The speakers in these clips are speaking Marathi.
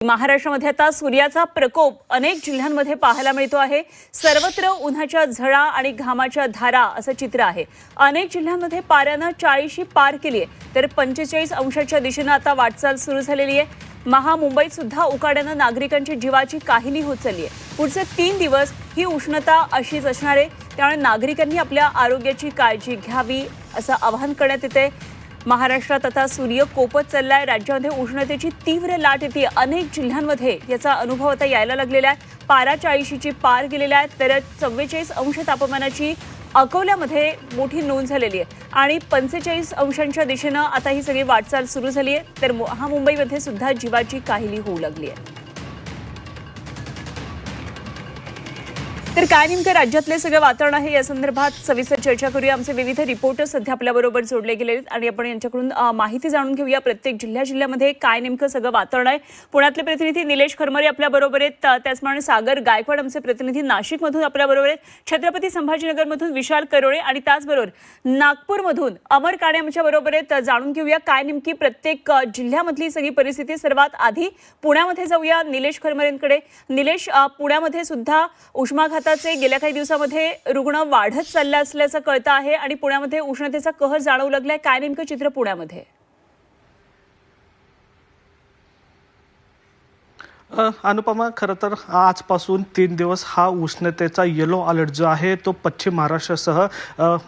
महाराष्ट्रामध्ये आता सूर्याचा प्रकोप अनेक जिल्ह्यांमध्ये पाहायला मिळतो आहे। सर्वत्र उन्हाच्या झळा आणि घामाच्या धारा असं चित्र आहे। अनेक जिल्ह्यांमध्ये पाऱ्यानं 40 पार केली आहे, तर 45 अंशाच्या दिशेने आता वाटचाल सुरू झालेली आहे। मुंबईत सुद्धा उकाड्यानं नागरिकांची जीवाची काहिली होत चालली आहे। पुढचे 3 दिवस ही उष्णता अशीच असणार आहे, त्यामुळे नागरिकांनी आपल्या आरोग्याची काळजी घ्यावी असं आवाहन करण्यात येते। महाराष्ट्रात आता सूर्य कोपत चाललाय। राज्यामध्ये उष्णतेची तीव्र लाट येते। अनेक जिल्ह्यांमध्ये याचा अनुभव आता यायला लागलेला आहे। पारा 40ची पार गेलेला आहे, तर 44 अंश तापमानाची अकोल्यामध्ये मोठी नोंद झालेली आहे आणि 45 अंशांच्या दिशेनं आता ही सगळी वाटचाल सुरू झाली आहे। तर मुंबईमध्ये सुद्धा जीवाची काहिली होऊ लागली आहे। तर काय नेमकं राज्यातले सगळे वातावरण आहे या संदर्भात सविस्तर चर्चा करूया। आमचे विविध रिपोर्टर सध्या आपल्याबरोबर जोडले गेले आहेत आणि आपण यांच्याकडून माहिती जाणून घेऊया प्रत्येक जिल्ह्यामध्ये काय नेमकं सगळं वातावरण आहे। पुण्यातले प्रतिनिधी निलेश खरमरे आपल्याबरोबर आहेत, त्याचप्रमाणे सागर गायकवाड आमचे प्रतिनिधी नाशिकमधून आपल्याबरोबर आहेत, छत्रपती संभाजीनगरमधून विशाल करोळे आणि त्याचबरोबर नागपूरमधून अमर काणे आमच्या बरोबर आहेत। जाणून घेऊया काय नेमकी प्रत्येक जिल्ह्यामधली सगळी परिस्थिती। सर्वात आधी पुण्यामध्ये जाऊया निलेश खरमरेंकडे। निलेश, पुण्यामध्ये सुद्धा उष्माघाताचे गेल्या काही दिवसांमध्ये रुग्ण वाढत चालले असल्याचं कळतं आहे आणि पुण्यामध्ये उष्णतेचा कहर जाणवू लागलाय। काय नेमकं चित्र पुण्यामध्ये? अनुपमा, खरं तर आजपासून 3 दिवस हा उष्णतेचा येलो अलर्ट जो आहे तो पश्चिम महाराष्ट्रासह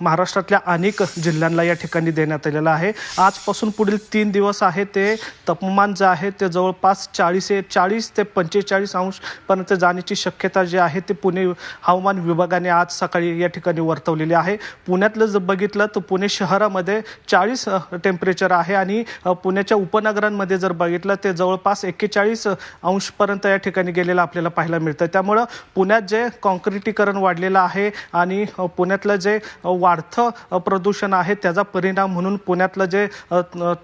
महाराष्ट्रातल्या अनेक जिल्ह्यांना या ठिकाणी देण्यात आलेला आहे। आजपासून पुढील 3 दिवस आहे ते तापमान जे आहे ते जवळपास 40 ते 45 अंशपर्यंत जाण्याची शक्यता जी आहे ते पुणे हवामान विभागाने आज सकाळी या ठिकाणी वर्तवलेली आहे। पुण्यातलं जर बघितलं तर पुणे शहरामध्ये 40 टेम्परेचर आहे आणि पुण्याच्या उपनगरांमध्ये जर बघितलं ते जवळपास 41 अंश पर्यंत या ठिकाणी गेलेलं आपल्याला पाहायला मिळतं। त्यामुळं पुण्यात जे कॉन्क्रिटीकरण वाढलेलं आहे आणि पुण्यातलं जे वाढतं प्रदूषण आहे त्याचा परिणाम म्हणून पुण्यातलं जे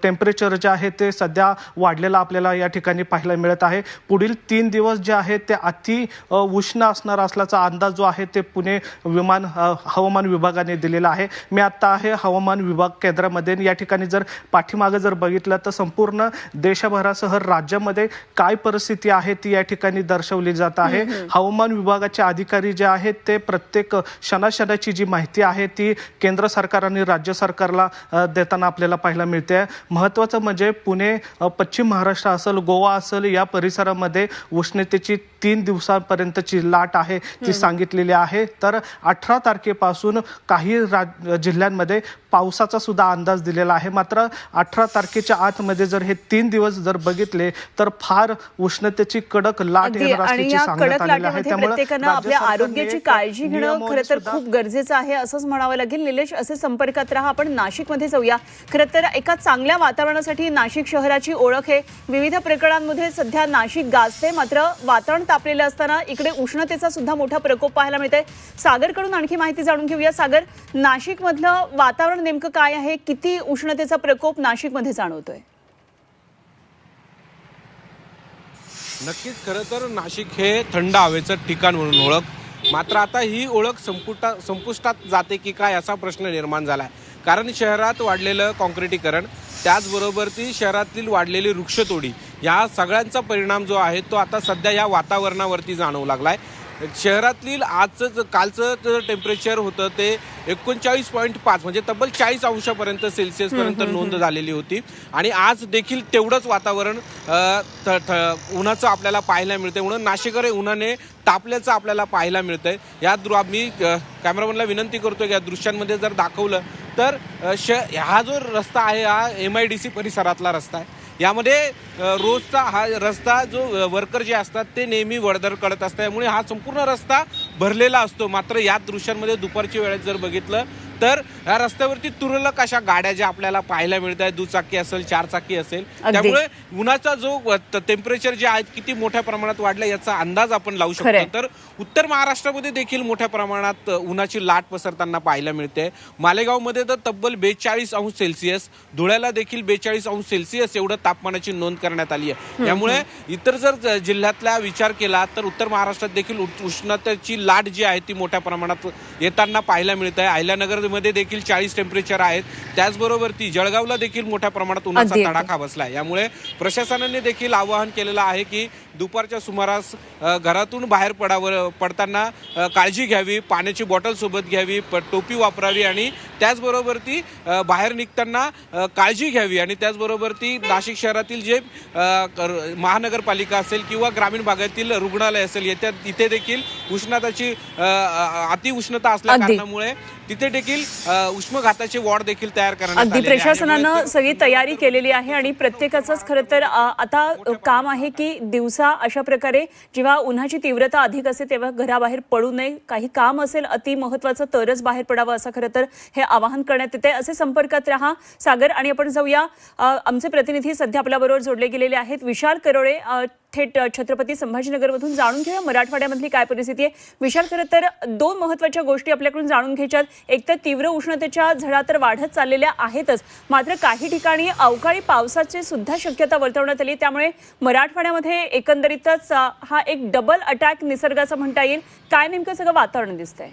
टेम्परेचर जे आहे ते सध्या वाढलेलं आपल्याला या ठिकाणी पाहायला मिळत आहे। पुढील 3 दिवस जे आहेत ते अति उष्ण असणार असल्याचा अंदाज जो आहे ते पुणे हवामान विभागाने दिलेला आहे। मी आता आहे हवामान विभाग केंद्रामध्ये। या ठिकाणी जर पाठीमागे जर बघितलं तर संपूर्ण देशभरासह राज्यामध्ये काय परिस्थिती आहे ती या ठिकाणी दर्शवली जात आहे। हवामान विभागाचे अधिकारी जे आहेत ते प्रत्येक क्षणाक्षणाची जी माहिती आहे ती केंद्र सरकार आणि राज्य सरकारला देताना आपल्याला पाहायला मिळते। महत्त्वाचं म्हणजे पुणे, पश्चिम महाराष्ट्र असेल, गोवा असेल या परिसरामध्ये उष्णतेची 3 दिवसांपर्यंतची लाट आहे ती सांगितलेली आहे। तर 18 तारखेपासून काही जिल्ह्यांमध्ये पावसाचा सुद्धा अंदाज दिलेला आहे। मात्र 18 तारखेच्या आतमध्ये जर हे 3 दिवस जर बघितले तर फार उष्णतेची कडक लाट येणार असल्याची सांगण्यात आलेली आहे। त्यामुळे प्रत्येकानं आपल्या आरोग्याची काळजी घेणं खरं तर खूप गरजेचं आहे असंच म्हणावं लागेल। निलेश, असे संपर्कात राहा। आपण नाशिकमध्ये जाऊया। खरं तर एका चांगल्या वातावरणासाठी नाशिक शहराची ओळख आहे। विविध प्रकरणांमध्ये सध्या नाशिक गाजते, मात्र वातावरण तापलेलं असताना इकडे उष्णतेचा सुद्धा मोठा प्रकोप पाहायला मिळतोय। सागरकडून आणखी माहिती जाणून घेऊया। सागर, नाशिकमधलं वातावरण नेमकं काय आहे? किती उष्णतेचा प्रकोप नाशिकमध्ये जाणवतोय? नक्कीच, खरं तर नाशिक हे थंड हवेचं ठिकाण म्हणून ओळख, मात्र आता ही ओळख संपुष्टात जाते की काय असा प्रश्न निर्माण झाला आहे। कारण शहरात वाढलेलं कॉन्क्रिटीकरण, त्याचबरोबर ती शहरातील वाढलेली वृक्षतोडी, या सगळ्यांचा परिणाम जो आहे तो आता सध्या या वातावरणावरती जाणवू लागला आहे। शहरातील कालचं टेम्परेचर होतं ते 39.5 म्हणजे तब्बल 40 अंशापर्यंत सेल्सिअसपर्यंत नोंद झालेली होती आणि आज देखील तेवढंच वातावरण उन्हाचं आपल्याला पाहायला मिळतंय। म्हणून नाशिककडे उन्हाने तापल्याचं आपल्याला पाहायला मिळतंय। मी कॅमेरामॅनला विनंती करतो की या दृश्यांमध्ये जर दाखवलं तर हा जो रस्ता आहे हा MIDC परिसरातला रस्ता आहे। यामध्ये रोजचा हा रस्ता जो वर्कर जे असतात ते नेहमी वर्दळ करत असतात, त्यामुळे हा संपूर्ण रस्ता भरलेला असतो। मात्र या दृश्यांमध्ये दुपारच्या वेळेत जर बघितलं तर या रस्त्यावरती तुरळक अशा गाड्या ज्या आपल्याला पाहायला मिळत आहेत, दुचाकी असेल, 4 चाकी असेल। त्यामुळे उन्हाचा जो टेम्परेचर जे आहे किती मोठ्या प्रमाणात वाढलं याचा अंदाज आपण लावू शकतो। तर उत्तर महाराष्ट्रामध्ये देखील मोठ्या प्रमाणात उन्हाची लाट पसरताना पाहायला मिळते। मालेगावमध्ये तर तब्बल 42 अंश सेल्सिअस, धुळ्याला देखील 42 अंश सेल्सिअस एवढं तापमानाची नोंद करण्यात आली आहे। त्यामुळे इतर जर जिल्ह्यातला विचार केला तर उत्तर महाराष्ट्रात देखील उष्णतेची लाट जी आहे ती मोठ्या प्रमाणात येताना पाहायला मिळत आहे। अहिल्यानगर मध्ये देखील 40 टेम्परेचर आहेत. त्याचबरोबर जळगावला देखील मोठ्या प्रमाणात उन्हाचा अगदी. तडाखा बसलाय. यामुळे प्रशासनाने देखील आवाहन केलेलं आहे की दुपारच्या सुमारास घरातून बाहेर पडताना काळजी घ्यावी, पाण्याची बॉटल सोबत घ्यावी, टोपी वापरावी आणि त्याचबरोबर बाहेर निघताना काळजी घ्यावी. आणि त्याचबरोबर नाशिक शहरातील जे महानगरपालिका असेल किंवा ग्रामीण भागातील रुग्णालय असेल इथे देखील उष्णताची अतिउष्णता असल्या कारणामुळे तिथे देखील उष्माघाताचे वॉर्ड देखील तयार करण्यात अगदी आलेले आहे. प्रशासनानं सगळी तयारी केलेली आहे आणि प्रत्येकाचंच खरं तर आता काम आहे की दिवसा अशा प्रकारे जेव्हा उन्हाची तीव्रता अधिक असते तेव्हा घराबाहेर पडू नये. काही काम असेल अति महत्वाचं तरच बाहेर पडावं असं खरं तर हे आवाहन करण्यात येते. असे संपर्कात रहा सागर. आणि आपण जाऊया, आमचे प्रतिनिधी सध्या आपल्याबरोबर जोडले गेलेले आहेत. विशाल करोळे थेट छत्रपती संभाजीनगरमधून जाणून घेऊया मराठवाड्यामधली काय परिस्थिती आहे. विशाल, खरं तर दोन महत्त्वाच्या गोष्टी आपल्याकडून जाणून घ्यायच्यात. एक तर तीव्र उष्णतेच्या झळा तर वाढत चाललेल्या आहेतच, मात्र काही ठिकाणी अवकाळी पावसाची सुद्धा शक्यता वर्तवण्यात आली. त्यामुळे मराठवाड्यामध्ये एकंदरीतच हा एक डबल अटॅक निसर्गाचा म्हणता येईल. काय नेमकं सगळं वातावरण दिसतंय?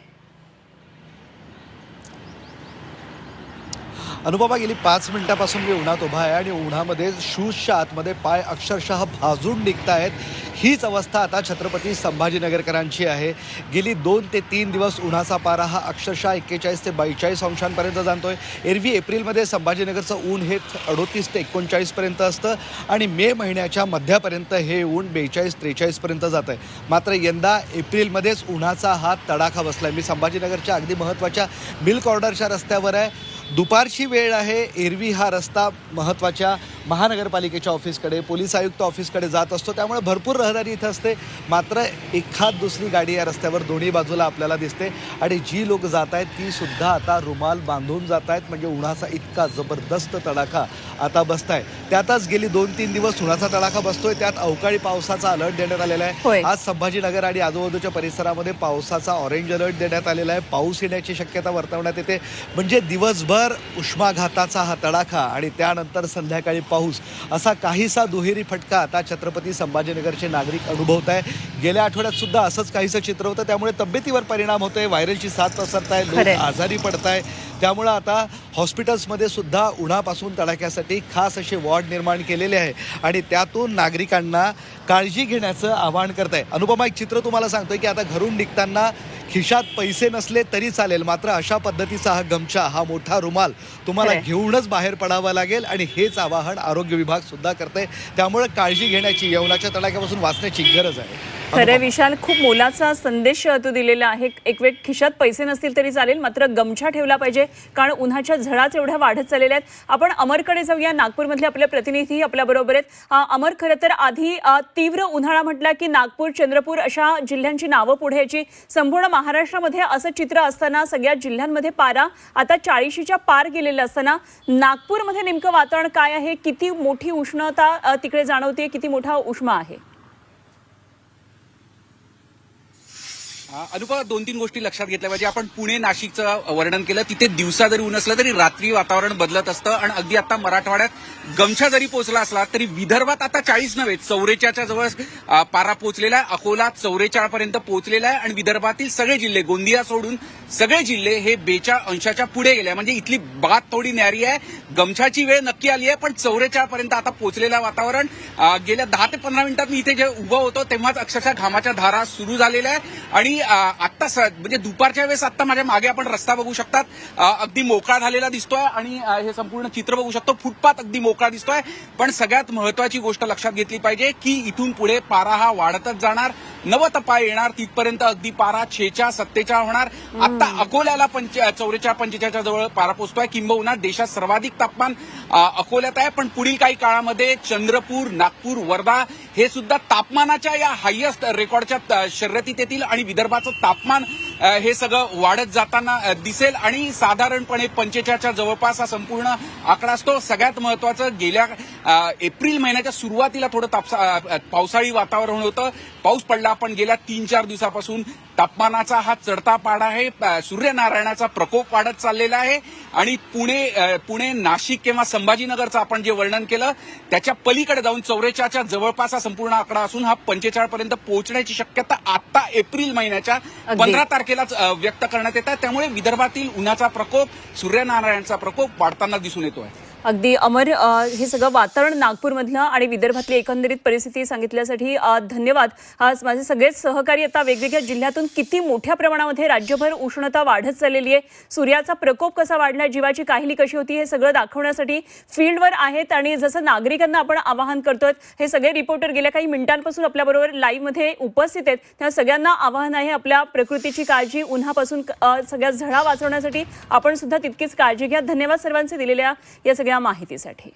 अनुपमा, गेली 5 मिनिटापासून मी उन्हात उभा आहे आणि उन्हामध्ये शूजच्या आतमध्ये पाय अक्षरशः भाजून निघतायत. हीच अवस्था आता छत्रपती संभाजीनगरकरांची आहे. गेली 2 ते 3 दिवस उन्हाचा पारा हा अक्षरशः 41 ते 42 अंशांपर्यंत जाणतोय. एरवी एप्रिलमध्ये संभाजीनगरचं ऊन हे 38 ते 39 पर्यंत असतं आणि मे महिन्याच्या मध्यापर्यंत हे ऊन 42-43 पर्यंत जात आहे. मात्र यंदा एप्रिलमध्येच उन्हाचा हा तडाखा बसला आहे. मी संभाजीनगरच्या अगदी महत्त्वाच्या मिल्क ऑर्डरच्या रस्त्यावर आहे. दुपारची वेळ आहे. एरवी हा रस्ता महत्त्वाच्या महानगरपालिकेच्या ऑफिसकडे, पोलीस आयुक्त ऑफिसकडे जात असतो, त्यामुळे भरपूर रहदारी इथं असते. मात्र एखाद दुसरी गाडी या रस्त्यावर दोन्ही बाजूला आपल्याला दिसते आणि जी लोक जात आहेत ती सुद्धा आता रुमाल बांधून जात आहेत. म्हणजे उन्हाचा इतका जबरदस्त तडाखा आता बसत आहे. त्यातच गेली 2-3 दिवस उन्हाचा तडाखा बसतोय. त्यात अवकाळी पावसाचा अलर्ट देण्यात आलेला आहे. आज संभाजीनगर आणि आजूबाजूच्या परिसरामध्ये पावसाचा ऑरेंज अलर्ट देण्यात आलेला आहे. पाऊस येण्याची शक्यता वर्तवण्यात येते. म्हणजे दिवसभर उष्माघाताचा हा तडाखा आणि त्यानंतर संध्याकाळी पाऊस, असा काहीसा दुहेरी फटका आता छत्रपती संभाजीनगरचे नागरिक अनुभवत आहे. गेल्या आठवड्यात सुद्धा असंच काहीसं चित्र होतं. त्यामुळे तब्येतीवर परिणाम होतोय, व्हायरलची साथ पसरत आहे, लोक आजारी पडत आहे. त्यामुळं आता हॉस्पिटल्समध्ये सुद्धा उन्हापासून तडाख्यासाठी खास असे वॉर्ड निर्माण केलेले आहे आणि त्यातून नागरिकांना काळजी घेण्याचं आवाहन करत आहे. अनुपमा, एक चित्र तुम्हाला सांगतोय की आता घरून निघताना खिशात पैसे नसले तरी चालेल, मात्र अशा पद्धतीचा हा गमछा, हा मोठा रुमाल तुम्हाला घेऊनच बाहेर पडावा लागेल आणि हेच आवाहन आरोग्य विभाग सुद्धा करते. त्यामुळे काळजी घेण्याची, येवनाच्या तडाख्यापासून वाचण्याची गरज आहे. खरं विशाल, खूप मोलाचा संदेश तू दिलेला आहे. एक वेळ खिशात पैसे नसतील तरी चालेल, मात्र गमछा ठेवला पाहिजे, कारण उन्हाच्या झळाच एवढ्या वाढत चाललेल्या आहेत. आपण अमरकडे जाऊया. नागपूरमधले आपले प्रतिनिधी आपल्या बरोबर आहेत. अमर, खरं तर आधी तीव्र उन्हाळा म्हटला की नागपूर, चंद्रपूर अशा जिल्ह्यांची नावं पुढे यायची. संपूर्ण महाराष्ट्रामध्ये असं चित्र असताना सगळ्या जिल्ह्यांमध्ये पारा आता 40च्या पार गेलेला असताना नागपूरमध्ये नेमकं वातावरण काय आहे? किती मोठी उष्णता तिकडे जाणवते? किती मोठा उष्मा आहे? अनुपा, 2-3 गोष्टी लक्षात घेतल्या पाहिजे. आपण पुणे नाशिकचं वर्णन केलं, तिथे दिवसा जरी ऊन असलं तरी रात्री वातावरण बदलत असतं आणि अगदी आता मराठवाड्यात गमछा जरी पोहोचला असला तरी विदर्भात आता 40 नव्हे 44च्या जवळ पारा पोहोचलेला आहे. अकोला 44 पर्यंत पोहोचलेला आहे आणि विदर्भातील सगळे जिल्हे, गोंदिया सोडून सगळे जिल्हे हे 42 अंशाच्या पुढे गेले. म्हणजे इथली बात थोडी न्यारी आहे. गमछाची वेळ नक्की आली आहे, पण 44 पर्यंत आता पोहोचलेलं वातावरण. गेल्या 10 ते 15 मिनिटात मी इथे जे उभं होतो तेव्हाच अक्षरशः घामाच्या धारा सुरू झालेल्या आहे आणि आत्ता म्हणजे दुपारच्या वेळेस आत्ता माझ्या मागे आपण रस्ता बघू शकतात, अगदी मोकळा झालेला दिसतोय आणि हे संपूर्ण चित्र बघू शकतो. फुटपाथ अगदी मोकळा दिसतोय. पण सगळ्यात महत्वाची गोष्ट लक्षात घेतली पाहिजे की इथून पुढे पारा हा वाढतच जाणार. नवतपा येणार, तिथपर्यंत अगदी पारा 46-47 होणार. आता अकोल्याला 44-45च्या जवळ पारा पोहोचतोय. किंबहुना देशात सर्वाधिक तापमान अकोल्यात आहे. पण पुढील काही काळामध्ये चंद्रपूर, नागपूर, वर्धा हे सुद्धा तापमानाच्या या हायएस्ट रेकॉर्डच्या शर्यतीत येतील आणि विदर्भाचं तापमान हे सगळं वाढत जाताना दिसेल आणि साधारणपणे 45च्या जवळपास हा संपूर्ण आकडा असतो. सगळ्यात महत्वाचं, गेल्या एप्रिल महिन्याच्या सुरुवातीला थोडं पावसाळी वातावरण होतं, पाऊस पडला, पण गेल्या 3-4 दिवसापासून तापमानाचा हा चढता पाडा आहे. सूर्यनारायणाचा प्रकोप वाढत चाललेला आहे आणि पुणे नाशिक किंवा संभाजीनगरचं आपण जे वर्णन केलं त्याच्या पलीकडे जाऊन 44च्या जवळपास हा संपूर्ण आकडा असून हा 45 पर्यंत पोहोचण्याची शक्यता आता एप्रिल महिन्याच्या 15 तारखेलाच व्यक्त करण्यात येतात. त्यामुळे विदर्भातील उन्हाचा प्रकोप, सूर्यनारायणचा प्रकोप वाढताना दिसून येतोय. अगदी अमर, हे सगळं वातावरण नागपूरमधलं आणि विदर्भातली एकंदरीत परिस्थिती सांगितल्यासाठी धन्यवाद. आज माझे सगळेच सहकारी आता वेगवेगळ्या जिल्ह्यातून किती मोठ्या प्रमाणामध्ये राज्यभर उष्णता वाढत चाललेली आहे, सूर्याचा प्रकोप कसा वाढला, जीवाची काहिली कशी होती, हे सगळं दाखवण्यासाठी फील्डवर आहेत. आणि जसं नागरिकांना आपण आवाहन करतोय, हे सगळे रिपोर्टर गेल्या काही मिनिटांपासून आपल्याबरोबर लाईव्हमध्ये उपस्थित आहेत. त्या सगळ्यांना आवाहन आहे, आपल्या प्रकृतीची काळजी, उन्हापासून सगळ्या झळा वाचवण्यासाठी आपण सुद्धा तितकीच काळजी घ्या. धन्यवाद सर्वांचे दिलेल्या या सगळ्या माहितीसाठी.